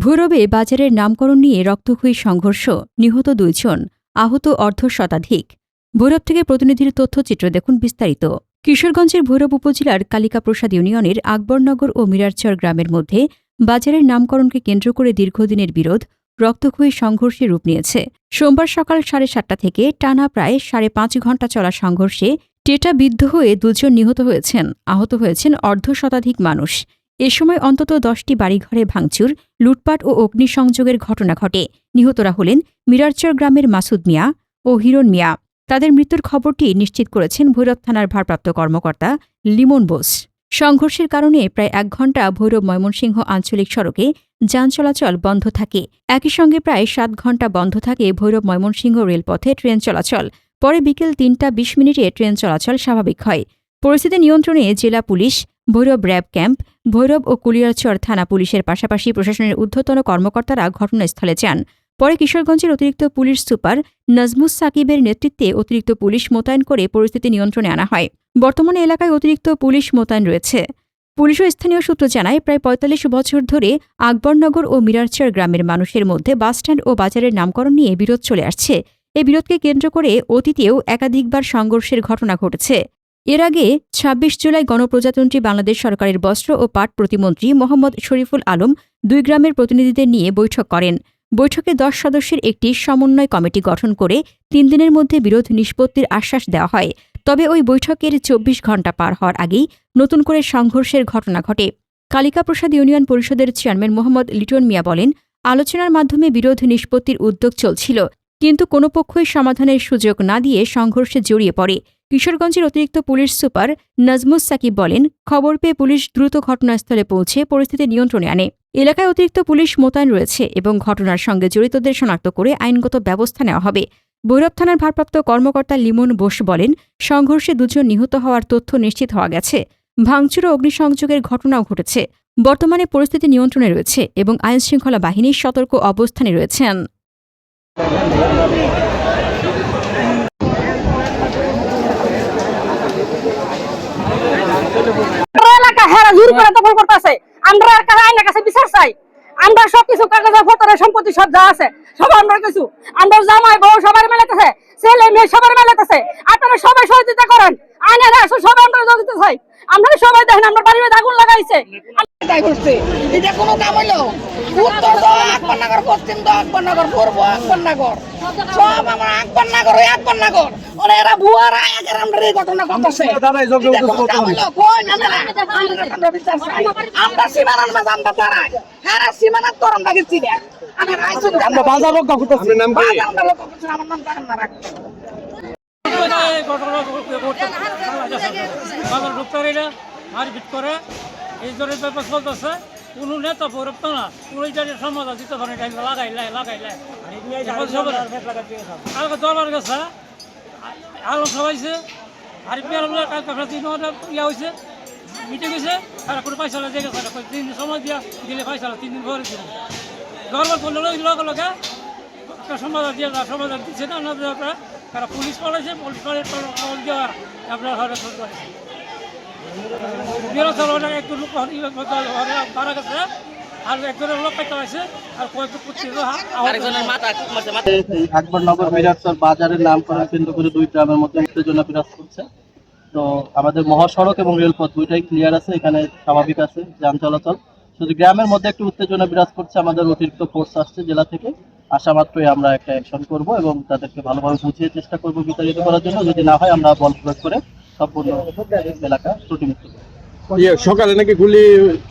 ভৈরবে বাজারের নামকরণ নিয়ে রক্তক্ষয়ী সংঘর্ষ, নিহত ২ জন, আহত অর্ধশতাধিক। ভৈরব থেকে প্রতিনিধির তথ্যচিত্র দেখুন বিস্তারিত। কিশোরগঞ্জের ভৈরব উপজেলার কালিকাপ্রসাদ ইউনিয়নের আকবরনগর ও মিরারচর গ্রামের মধ্যে বাজারের নামকরণকে কেন্দ্র করে দীর্ঘদিনের বিরোধ রক্তক্ষয়ী সংঘর্ষে রূপ নিয়েছে। সোমবার সকাল 7:30 থেকে টানা প্রায় 5.5 ঘণ্টা চলা সংঘর্ষে টেটা বিদ্ধ হয়ে 2 জন নিহত হয়েছেন, আহত হয়েছেন অর্ধশতাধিক মানুষ। এ সময় অন্তত 10টি বাড়িঘরে ভাঙচুর, লুটপাট ও অগ্নিসংযোগের ঘটনা ঘটে। নিহতরা হলেন মিরারচর গ্রামের মাসুদ মিয়া ও হিরণ মিয়া। তাদের মৃত্যুর খবরটি নিশ্চিত করেছেন ভৈরব থানার ভারপ্রাপ্ত কর্মকর্তা লিমন বোস। সংঘর্ষের কারণে প্রায় 1 ঘণ্টা ভৈরব ময়মনসিংহ আঞ্চলিক সড়কে যান চলাচল বন্ধ থাকে। একই সঙ্গে প্রায় 7 ঘণ্টা বন্ধ থাকে ভৈরব ময়মনসিংহ রেলপথে ট্রেন চলাচল। পরে বিকেল 3:20 ট্রেন চলাচল স্বাভাবিক হয়। পরিস্থিতি নিয়ন্ত্রণে জেলা পুলিশ, ভৈরব র্যাব ক্যাম্প, ভৈরব ও কুলিয়ারচর থানা পুলিশের পাশাপাশি প্রশাসনের ঊর্ধ্বতন কর্মকর্তারা ঘটনাস্থলে যান। পরে কিশোরগঞ্জের অতিরিক্ত পুলিশ সুপার নাজমুস সাকিবের নেতৃত্বে অতিরিক্ত পুলিশ মোতায়েন করে পরিস্থিতি নিয়ন্ত্রণে আনা হয়। বর্তমানে এলাকায় অতিরিক্ত পুলিশ মোতায়েন রয়েছে। পুলিশ ও স্থানীয় সূত্র জানায়, প্রায় ৪৫ বছর ধরে আকবরনগর ও মিরারচর গ্রামের মানুষের মধ্যে বাসস্ট্যান্ড ও বাজারের নামকরণ নিয়ে বিরোধ চলে আসছে। এই বিরোধকে কেন্দ্র করে অতীতেও একাধিকবার সংঘর্ষের ঘটনা ঘটেছে। এর আগে ২৬ জুলাই গণপ্রজাতন্ত্রী বাংলাদেশ সরকারের বস্ত্র ও পাট প্রতিমন্ত্রী মোহাম্মদ শরীফুল আলম 2 গ্রামের প্রতিনিধিদের নিয়ে বৈঠক করেন। বৈঠকে 10 সদস্যের একটি সমন্বয় কমিটি গঠন করে 3 দিনের মধ্যে বিরোধ নিষ্পত্তির আশ্বাস দেওয়া হয়। তবে ওই বৈঠকের 24 ঘণ্টা পার হওয়ার আগেই নতুন করে সংঘর্ষের ঘটনা ঘটে। কালিকাপ্রসাদ ইউনিয়ন পরিষদের চেয়ারম্যান মোহাম্মদ লিটন মিয়া বলেন, আলোচনার মাধ্যমে বিরোধ নিষ্পত্তির উদ্যোগ চলছিল, কিন্তু কোনো পক্ষই সমাধানের সুযোগ না দিয়ে সংঘর্ষে জড়িয়ে পড়ে। কিশোরগঞ্জের অতিরিক্ত পুলিশ সুপার নাজমুস সাকিব বলেন, খবর পেয়ে পুলিশ দ্রুত ঘটনাস্থলে পৌঁছে পরিস্থিতি নিয়ন্ত্রণে আনে। এলাকায় অতিরিক্ত পুলিশ মোতায়েন রয়েছে এবং ঘটনার সঙ্গে জড়িতদের শনাক্ত করে আইনগত ব্যবস্থা নেওয়া হবে। ভৈরব থানার ভারপ্রাপ্ত কর্মকর্তা লিমন বোস বলেন, সংঘর্ষে 2 জন নিহত হওয়ার তথ্য নিশ্চিত হওয়া গেছে। ভাঙচুর ও অগ্নিসংযোগের ঘটনাও ঘটেছে। বর্তমানে পরিস্থিতি নিয়ন্ত্রণে রয়েছে এবং আইনশৃঙ্খলা বাহিনী সতর্ক অবস্থানে রয়েছেন। আমরা সবকিছু কাগজপত্র সম্পত্তি সব যা আছে সব আমরা কিছু আমরা জামাই বউ সবার মেলাতেছে, ছেলে মেয়ে সবার মেলাতেছে। আপনারা সবাই সহযোগিতা করেন, আইনের আসো সবাই আমরা দিতে চাই। আমরা সবাই দেখেন আমরা বাড়িতে আগুন লাগাইছে। এটা কোনো কাম হইলো উত্তর দাও আকবরনগর, পশ্চিম দাও আকবরনগর, পূর্ব আকবরনগর, সব আমরা আকবরনগর ওই আকবরনগর। ওরা এরা ভুয়ারা একের আমরা এই ঘটনা ঘটছে। আমরা সীমানার মাঝে আমরা দাঁড়াই, হ্যাঁ সীমানার তো আমরা গেছি না। আমরা বাজার লোক করতেছি, নাম কি? আমরা লোক করতেছি, আমার নাম কারণ না রাখতে মারপিট করে এই ধরনের ব্যাপার চলতেছে। কোনো নেতা ভৈরব না কোনো সমাজ দিতে পারে লাগাইলে কালকে দরবার গেছে, আলম সবাইছে আর কালকে ইয়া হয়েছে, মিটিং হয়েছে, আর কোনো পয়সা দিয়ে গেছে 3 দিন সময় দিয়া দিলে পয়সা 3 দিন পরে দিল। দরবার করলে লগে লগে একটা সমাধান দিয়ে সমাধান দিচ্ছে না, তারা পুলিশ পালাইছে, পুলিশ পালিয়ে দেওয়া আপনার ঘরে করেছে। একটু লোক মারা গেছে আর একজনের লোক পাইতে পারছে আর আকবরনগর মিরারচর বাজারের নামকরণ কেন্দ্র করে 2 গ্রামের মধ্যে উত্তেজনা বিরাজ করছে। তো আমাদের মহাসড়ক এবং রেলপথ দুইটাই ক্লিয়ার আছে, এখানে স্বাভাবিক আছে যান চলাচল। শুধু গ্রামের মধ্যে একটু উত্তেজনা বিরাজ করছে। আমাদের অতিরিক্ত ফোর্স আসছে জেলা থেকে, আসা মাত্রই আমরা একটা অ্যাকশন করব এবং তাদেরকে ভালোভাবে বুঝিয়ে চেষ্টা করবো বিতাড়িত করার জন্য। যদি না হয় আমরা বল প্রয়োগ করে সম্পূর্ণ এলাকা ত্রুটিমুক্ত করব। সকালে নাকি গুলি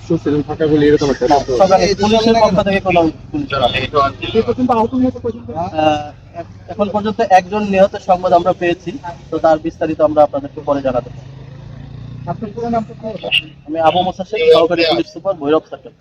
শুনছিলেন, ফাঁকা গুলি এরকম একটা পুলিশের পক্ষ থেকে কোনো এখন পর্যন্ত 1 জন নিহতের সংবাদ আমরা পেয়েছি। তো তার বিস্তারিত আমরা আপনাদেরকে পরে জানাতে পারি। আমি আবু মুসা শেখ, সহকারী পুলিশ সুপার, ভৈরব সার্কেল।